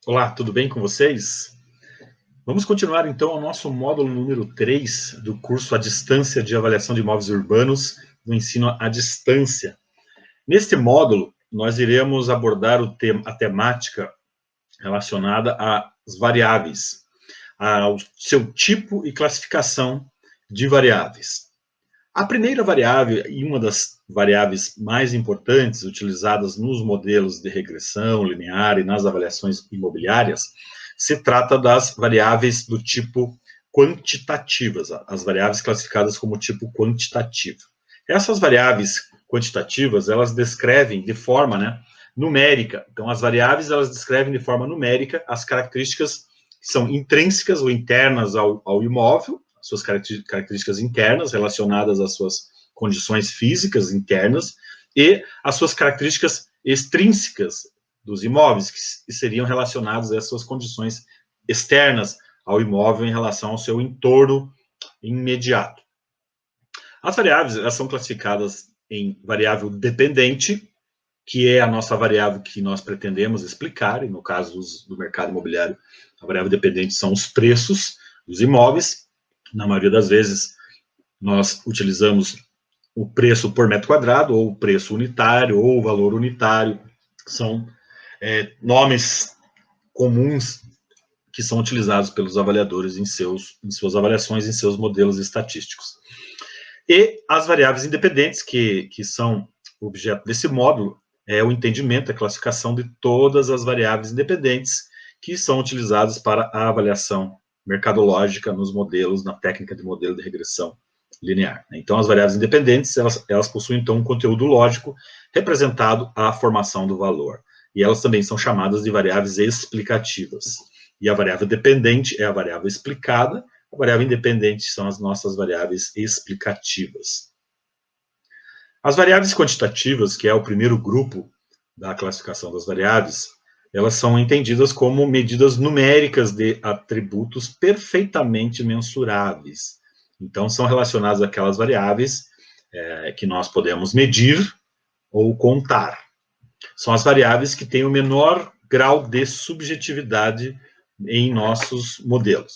Olá, tudo bem com vocês? Vamos continuar então o nosso módulo número 3 do curso à distância de avaliação de imóveis urbanos do ensino à distância. Neste módulo, nós iremos abordar a temática relacionada às variáveis, ao seu tipo e classificação de variáveis. A primeira variável, e uma das variáveis mais importantes utilizadas nos modelos de regressão linear e nas avaliações imobiliárias, se trata das variáveis do tipo quantitativas, as variáveis classificadas como tipo quantitativo. Essas variáveis quantitativas, elas descrevem de forma numérica. Então, as variáveis, elas descrevem de forma numérica as características que são intrínsecas ou internas ao imóvel, suas características internas relacionadas às suas condições físicas internas e as suas características extrínsecas dos imóveis, que seriam relacionadas às suas condições externas ao imóvel em relação ao seu entorno imediato. As variáveis, elas são classificadas em variável dependente, que é a nossa variável que nós pretendemos explicar, e no caso do mercado imobiliário, a variável dependente são os preços dos imóveis. Na maioria das vezes, nós utilizamos o preço por metro quadrado, ou o preço unitário, ou o valor unitário. São nomes comuns que são utilizados pelos avaliadores em suas avaliações, em seus modelos estatísticos. E as variáveis independentes, que são objeto desse módulo, é o entendimento, a classificação de todas as variáveis independentes que são utilizadas para a avaliação mercadológica nos modelos, na técnica de modelo de regressão linear. Então, as variáveis independentes, elas possuem, então, um conteúdo lógico representado à formação do valor. E elas também são chamadas de variáveis explicativas. E a variável dependente é a variável explicada, a variável independente são as nossas variáveis explicativas. As variáveis quantitativas, que é o primeiro grupo da classificação das variáveis, elas são entendidas como medidas numéricas de atributos perfeitamente mensuráveis. Então, são relacionadas àquelas variáveis que nós podemos medir ou contar. São as variáveis que têm o menor grau de subjetividade em nossos modelos.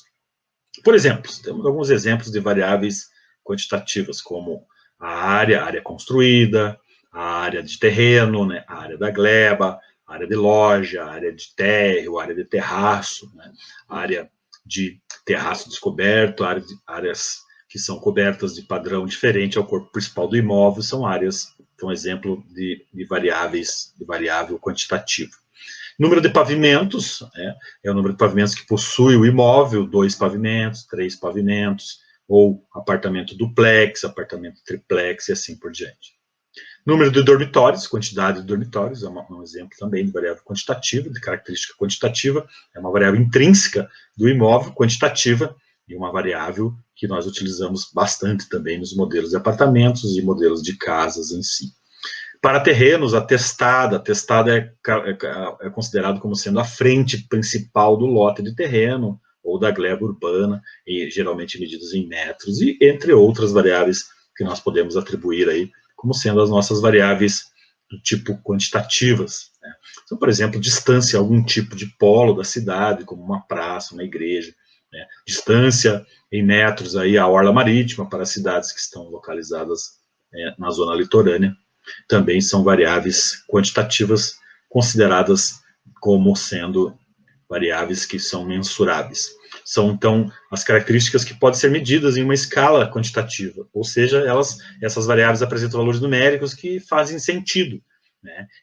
Por exemplo, temos alguns exemplos de variáveis quantitativas, como a área construída, a área de terreno, a área da gleba, a área de loja, a área de térreo, a área de terraço, a área de terraço descoberto, áreas que são cobertas de padrão diferente ao corpo principal do imóvel, são áreas, um exemplo de variável quantitativa. Número de pavimentos, é o número de pavimentos que possui o imóvel, 2 pavimentos, 3 pavimentos, ou apartamento duplex, apartamento triplex e assim por diante. Número de dormitórios, quantidade de dormitórios, é um exemplo também de variável quantitativa, de característica quantitativa, é uma variável intrínseca do imóvel, quantitativa, e uma variável que nós utilizamos bastante também nos modelos de apartamentos e modelos de casas em si. Para terrenos, a testada é considerado como sendo a frente principal do lote de terreno, ou da gleba urbana, e geralmente medidas em metros, e entre outras variáveis que nós podemos atribuir aí, como sendo as nossas variáveis do tipo quantitativas. Então, por exemplo, distância a algum tipo de polo da cidade, como uma praça, uma igreja, distância em metros aí à orla marítima para cidades que estão localizadas na zona litorânea, também são variáveis quantitativas consideradas como sendo variáveis que são mensuráveis. São, então, as características que podem ser medidas em uma escala quantitativa, ou seja, essas variáveis apresentam valores numéricos que fazem sentido,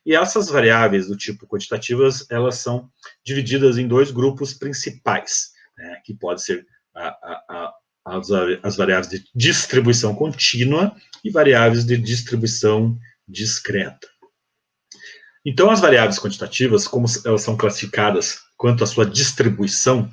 E essas variáveis do tipo quantitativas, elas são divididas em 2 grupos principais, que pode ser as variáveis de distribuição contínua e variáveis de distribuição discreta. Então, as variáveis quantitativas, como elas são classificadas quanto à sua distribuição,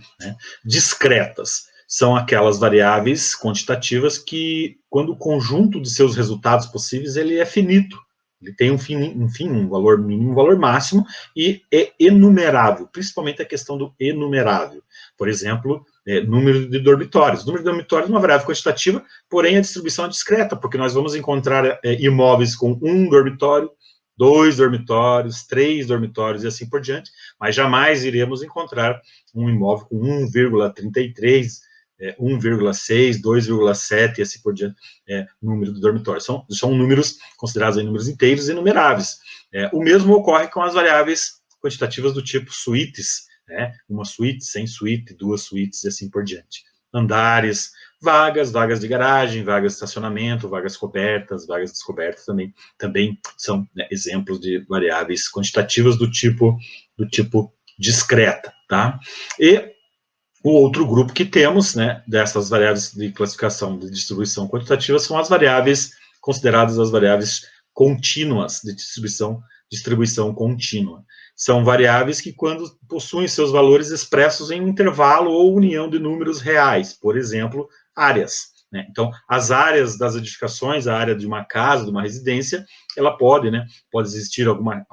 discretas, são aquelas variáveis quantitativas que, quando o conjunto de seus resultados possíveis, ele é finito. Ele tem um valor mínimo, um valor máximo, e é enumerável, principalmente a questão do enumerável. Por exemplo, número de dormitórios. O número de dormitórios é uma variável quantitativa, porém a distribuição é discreta, porque nós vamos encontrar imóveis com 1 dormitório, 2 dormitórios, 3 dormitórios e assim por diante, mas jamais iremos encontrar um imóvel com 1,33, 1,6, 2,7 e assim por diante, número do dormitório. São números considerados aí números inteiros e numeráveis. O mesmo ocorre com as variáveis quantitativas do tipo suítes, né? Uma suíte, sem suíte, 2 suítes e assim por diante. Andares, vagas de garagem, vagas de estacionamento, vagas cobertas, vagas descobertas também são, né, exemplos de variáveis quantitativas do tipo discreta, tá? E o outro grupo que temos, né, dessas variáveis de classificação de distribuição quantitativa são as variáveis consideradas as variáveis contínuas de distribuição contínua. São variáveis que, quando possuem seus valores expressos em um intervalo ou união de números reais, por exemplo, áreas, né? Então, as áreas das edificações, a área de uma casa, de uma residência, ela pode existir alguma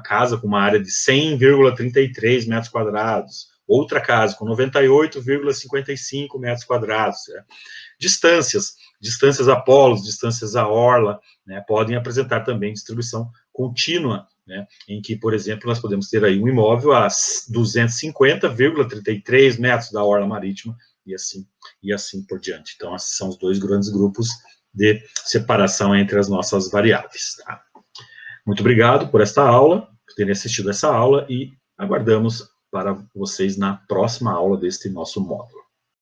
casa com uma área de 100,33 metros quadrados, outra casa com 98,55 metros quadrados. Distâncias a polos, distâncias a orla, né, podem apresentar também distribuição contínua, né, em que, por exemplo, nós podemos ter aí um imóvel a 250,33 metros da orla marítima e assim por diante. Então, esses são os dois grandes grupos de separação entre as nossas variáveis. Tá? Muito obrigado por esta aula, por terem assistido essa aula e aguardamos para vocês na próxima aula deste nosso módulo.